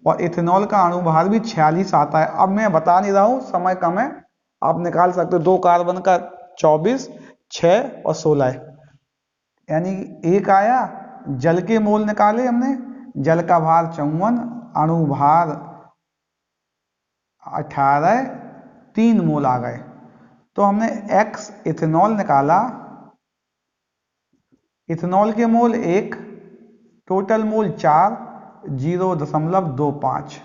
और इथेनॉल का अणुभार भी 46 आता है। अब मैं बता नहीं रहा हूं, समय कम है, आप निकाल सकते हो। 2 कार्बन का 24, 6 और 16 है, यानी 1 आया। जल के मोल निकाले हमने, जल का भार 54, अणुभार 18, 3 मोल आ गए। तो हमने x इथेनॉल निकाला इथेनॉल के मोल 1, टोटल मोल 4, 0.25।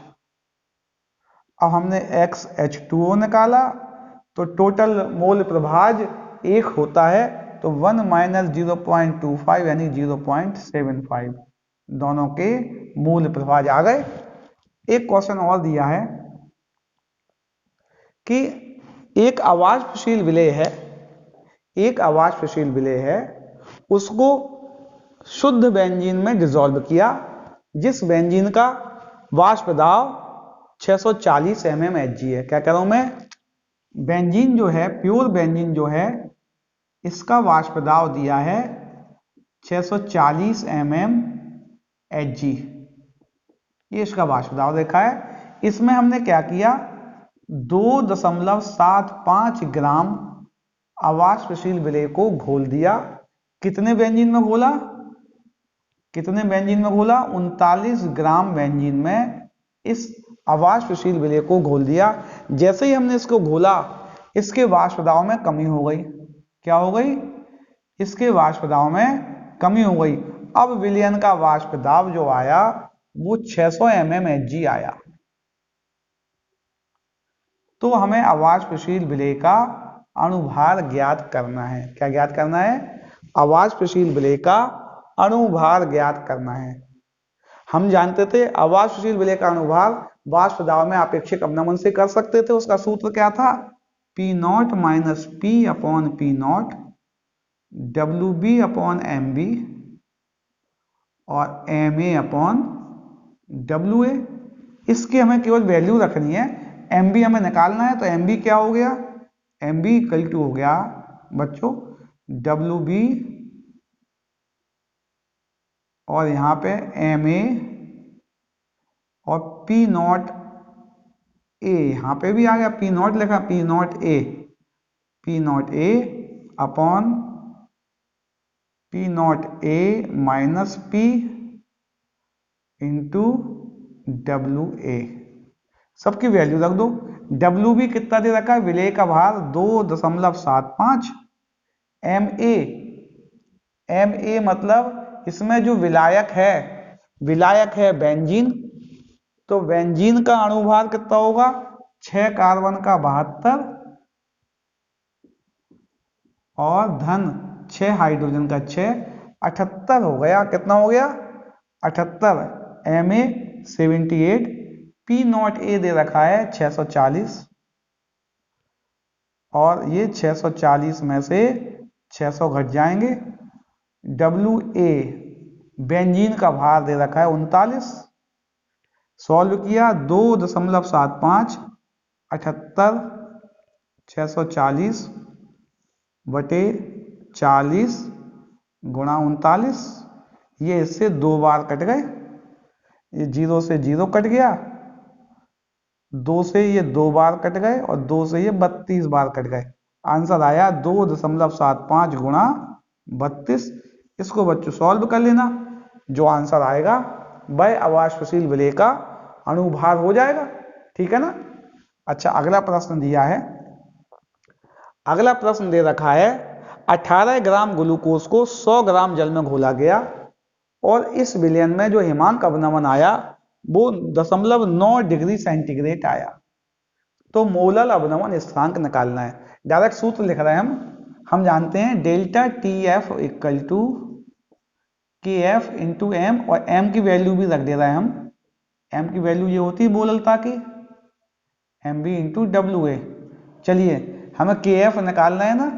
अब हमने XH2O निकाला तो टोटल मोल प्रभाज 1 होता है, तो 1 माइनस 0.25 यानी 0.75, दोनों के मूल प्रभाज आ गए। एक क्वेश्चन और दिया है कि एक अवाष्पशील विलेय है, उसको शुद्ध बेंजीन में डिसॉल्व किया, जिस बेंजीन का वाष्प दाब 640 mmHg है। क्या कह रहा हूं मैं, बेंजीन जो है, प्योर बेंजीन जो है, इसका वाष्प दाब दिया है 640 mmHg, ये इसका वाष्प दाब देखा है। इसमें हमने क्या किया, 2.75 ग्राम अवाष्पशील विलेय को घोल दिया। कितने बेंजीन में घोला, 39 ग्राम बेंजीन में इस अवाष्पशील विलेय को घोल दिया। जैसे ही हमने इसको घोला, इसके वाष्प दाब में कमी हो गई। क्या हो गई, इसके वाष्प दाब में कमी हो गई। अब विलयन का वाष्प दाब जो आया वो 600 mmHg आया। तो हमें अवाष्पशील विलेय का अणुभार ज्ञात करना है। क्या ज्ञात करना है, अवाष्पशील विलेय का अणुभार ज्ञात करना है। हम जानते थे अवाष्पशील विलेय का अणुभार वाष्प दाब में आपेक्षिक अवनमन से कर सकते थे। उसका सूत्र क्या था, P0 minus P upon P0 WB upon MB और MA अपॉन WA। इसकी हमें केवल वैल्यू रखनी है, MB हमें निकालना है। तो MB क्या हो गया, MB इक्वल टू हो गया बच्चों WB और यहाँ पे MA और P0 A, यहाँ पे भी आ गया P0 लिखा, P0 A upon P0 A minus P into WA। सबकी वैल्यू रख दो। WB कितना दे रखा है, विलेय का भार 2.75। MA मतलब इसमें जो विलायक है बेंजीन, तो बेंजीन का अणुभार कितना होगा, 6 कार्बन का 72 और धन 6 हाइड्रोजन का 6, 78 हो गया। कितना हो गया, 78। MA 78, P0 A दे रखा है 640 और ये 640 में से 600 घट जाएंगे। WA बेंजीन का भार दे रखा है 39, सॉल्व किया 2.75 78 640 बटे 40 गुणा 39। ये इससे 2 बार कट गए, ये 0 से 0 कट गया, 2 से ये 2 बार कट गए और 2 से ये 32 बार कट गए। आंसर आया 2.75 गुणा 32। इसको बच्चों सॉल्व कर लेना, जो आंसर आएगा वह अवाष्पशील विलेय का अणुभार हो जाएगा। ठीक है ना। अच्छा, अगला प्रश्न दिया है, अगला प्रश्न दे रखा है 18 ग्राम ग्लूकोज को 100 ग्राम जल में घोला गया और इस विलयन में जो हिमांक अवनमन आया वो 0.9 डिग्री सेंटीग्रेड आया। तो मोलल अवनमन स्थिरांक निकालना है। डायरेक्ट सूत्र लिख रहे हैं हम जानते हैं delta TF equal to KF into M, और M की वैल्यू भी रख दे रहे हैं हम। M की वैल्यू ये होती है मोललता की, MB इंटू WA। चलिए हमें KF निकालना है ना,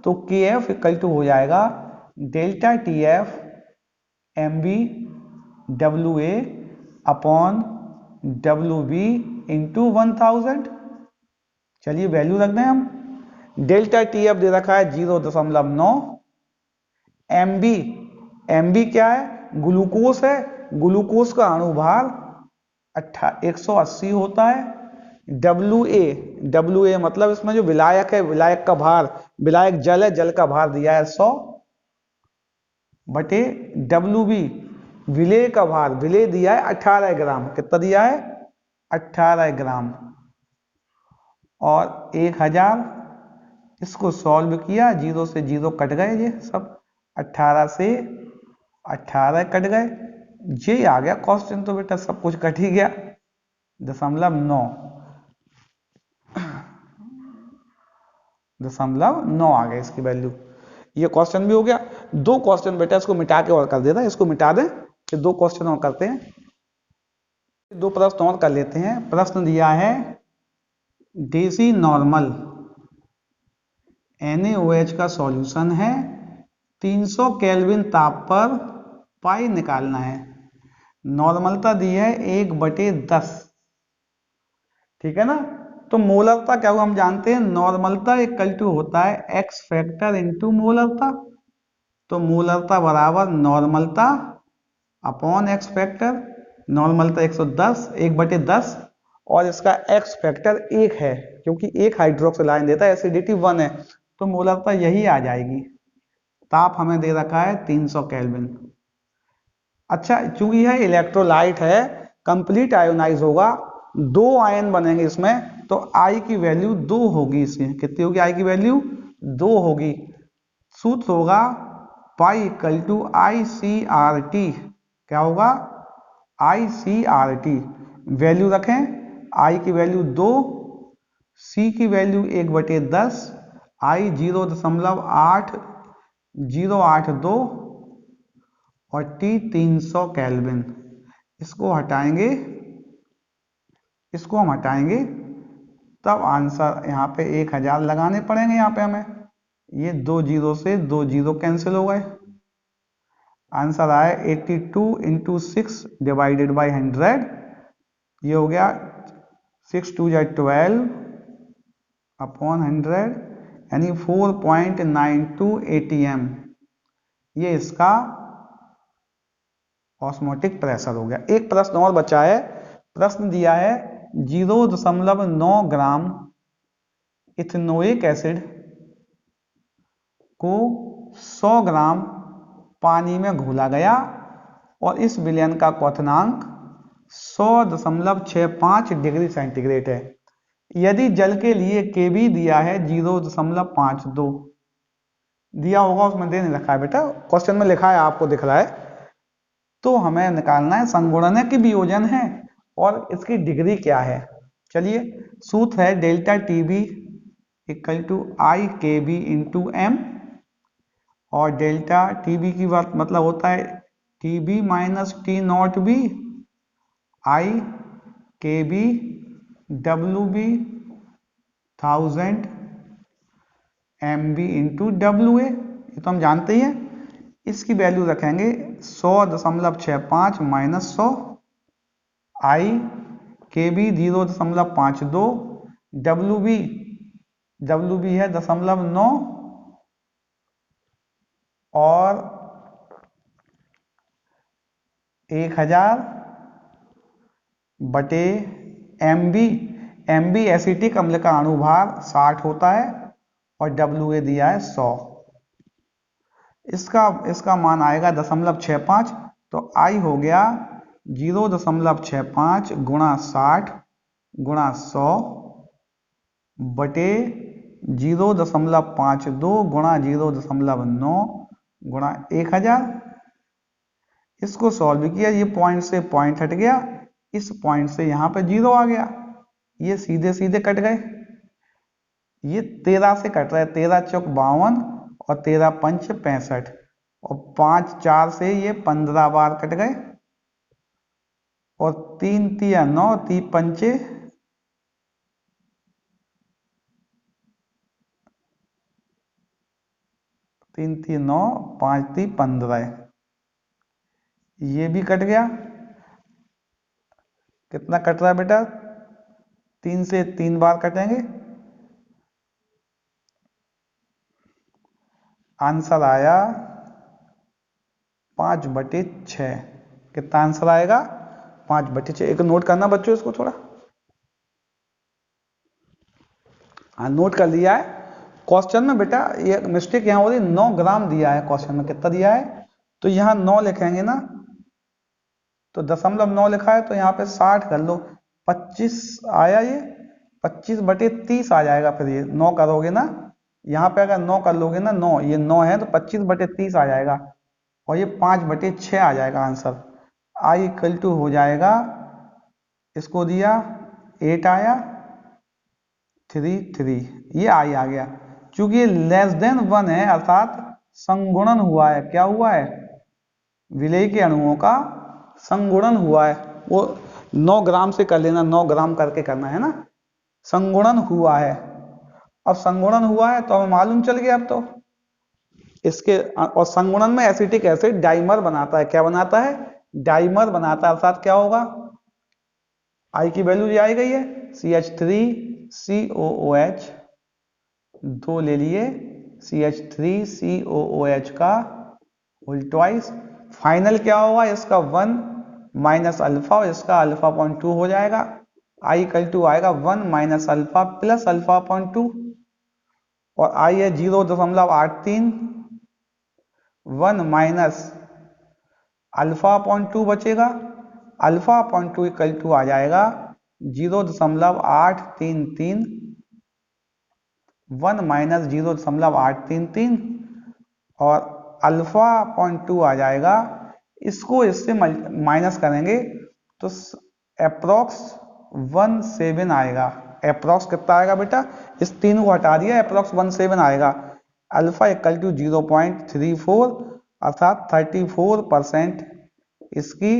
तो KF इक्वल टू हो जाएगा delta TF MB WA upon WB into 1000। चलिए वैल्यू रख दें हम। डेल्टा TF दे रखा है 0.9, MB क्या है, ग्लूकोज है, ग्लूकोज का अणुभार 180 होता है। WA मतलब इसमें जो विलायक है, विलायक का भार, विलायक जल है, जल का भार दिया है 100 बटे WB विलेय का भार, विलेय दिया है 18 ग्राम। कितना दिया है, 18 ग्राम और 1000। इसको सॉल्व किया, 0 से 0 कट गए ये सब, 18 से 18 कट गए, ये आ गया क्वेश्चन, तो बेटा सब कुछ कट ही गया। 0.9 आ गया इसकी वैल्यू। ये क्वेश्चन भी हो गया। दो क्वेश्चन बेटा इसको मिटा के और कर देता, इसको मिटा दें, फिर दो क्वेश्चन और करते हैं। दो प्रश्न और कर लेते हैं। प्रश्न दिया है डीसी नॉर्मल NaOH का सॉल्यूशन है, 300 केल्विन ताप पर पाई निकालना है। नॉर्मलता दी है 1/10, ठीक है ना। तो मोलरता क्या हुआ हम जानते हैं, नॉर्मलता इक्वल टू होता है एक्स फैक्टर इंटू मोलरता। तो मोलरता बराबर नॉर्मलता अपॉन एक्स फैक्टर। नॉर्मलता 110, 1/10, और इसका एक्स फैक्टर 1 है, क्योंकि एक हाइड्रोक्सिल आयन देता है, एसिडिटी 1 है, तो मोलरता यही आ जाएगी। ताप हमें दे रखा है 300 केल्विन। अच्छा, चूंकि यह इलेक्ट्रोलाइट है, कंप्लीट आयोनाइज होगा, 2 आयन बनेंगे इसमें, तो आई की वैल्यू 2 होगी। इसमें कितनी होगी, आई की वैल्यू 2 होगी। सूत्र होगा पाई इक्वल टू ICRT। क्या होगा, ICRT। वैल्यू रखें, आई की वैल्यू 2, सी की वैल्यू 1/10, आई 0.8082 और टी 300 केल्विन। इसको हटाएंगे, इसको हम हटाएंगे, तब आंसर यहाँ पे 1000 लगाने पड़ेंगे। यहाँ पे हमें ये 2 जीरो से 2 जीरो कैंसिल हो गए। आंसर आया 82 × 6 डिवाइडेड बाई 100। ये हो गया 6 2 12 अपॉन 100, यानी 4.92 ATM। ये इसका ऑस्मोटिक प्रेशर हो गया। एक प्रश्न और बचा है। प्रश्न दिया है 0.9 ग्राम इथेनोइक एसिड को 100 ग्राम पानी में घोला गया और इस विलयन का क्वथनांक 100.65 डिग्री सेंटीग्रेड है। यदि जल के लिए Kb दिया है 0.52 दिया होगा, उसमें दे नहीं रखा है बेटा, क्वेश्चन में लिखा है, आपको दिख रहा है। तो हमें निकालना है संगुणन की वियोजन है और इसकी डिग्री क्या है। चलिए, सूत्र है delta TB equal to IKB into M, और डेल्टा TB की बात मतलब होता है TB minus T0B IKB WB 1000 MB into WA, ये तो हम जानते ही हैं। इसकी वैल्यू रखेंगे 100.65 माइनस 100, IKB 0.52, WB है 0.9, और 1000 बटे MB एसिटिक अम्ल का अणुभार 60 होता है, और WA दिया है 100। इसका मान आएगा 0.65, तो I हो गया 0.65 गुणा 60 गुणा 100 बटे 0.52 गुणा 0.9 गुणा 1000। इसको सॉल्व किया, ये पॉइंट से पॉइंट हट गया, इस पॉइंट से यहाँ पे 0 आ गया, ये सीधे सीधे कट गए। ये 13 से कट रहा है, 13 चौक 52 और 13 पंच 65, और 5 4 से ये 15 बार कट गए, और 3 तिया 9, 3 पंचे 3 3 9, 5 3 15, ये भी कट गया। कितना कट रहा है बेटा, 3 से 3 बार कटेंगे। आंसर आया 5/6। कितना आंसर आएगा, 5/6। एक नोट करना बच्चों इसको थोड़ा, हाँ नोट कर लिया है। क्वेश्चन में बेटा ये मिस्टेक यहाँ हो रही, 9 ग्राम दिया है क्वेश्चन में, कितना दिया है, तो यहाँ 9 लिखेंगे ना, तो 0.9 लिखा है, तो यहाँ पे 60 कर लो, 25 आया, ये 25/30 आ जाएगा। फिर ये 9 करोगे ना यहाँ पे अगर 9 कर लोगे ना, 9 ये 9 है तो 25/30 आ जाएगा और ये 5/6 आ जाएगा आंसर। आई इक्वल टू हो जाएगा, इसको दिया 8 आया 3 ये आई आ गया। चूंकि ये लेस देन 1 है अर्थात संगुणन हुआ है। क्या हुआ है? विलेय के अणुओं का संगुणन हुआ है। वो 9 ग्राम से कर लेना, 9 ग्राम करके करना है ना। संगुणन हुआ है। अब संगुणन हुआ है तो हमें मालूम चल गया अब तो इसके। और संगुणन में एसिटिक एसिड डाइमर बनाता है। क्या बनाता है? डाइमर बनाता है। अर्थात क्या होगा? आई की वैल्यू ये आई गई है CH3COOH, 2 ले लिए CH3COOH का होल ट्वाइस। फाइनल क्या होगा इसका? 1 माइनस अल्फा और इसका अल्फा.2 हो जाएगा। आई इक्वल टू आएगा 1 माइनस अल्फा प्लस अल्फा.2 और आई है 0.83, 1 माइनस अल्फा.2 बचेगा। अल्फा.2 इक्वल टू आ जाएगा 0.833, 1 माइनस 0.833 और अल्फा.2 आ जाएगा। इसको इससे माइनस करेंगे तो अप्रोक्स 17 आएगा। अप्रोक्स कितना आएगा बेटा? इस 3 को हटा दिया, अप्रोक्स 17 आएगा। अल्फा इक्वल टू 0.34 अर्थात 34% इसकी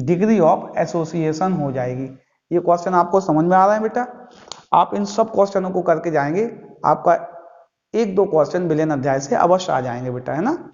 डिग्री ऑफ एसोसिएशन हो जाएगी। ये क्वेश्चन आपको समझ में आ रहा है बेटा? आप इन सब क्वेश्चनों को करके जाएंगे, आपका 1-2 क्वेश्चन विलेन अध्याय से अवश्य आ जाएंगे बेटा, है ना।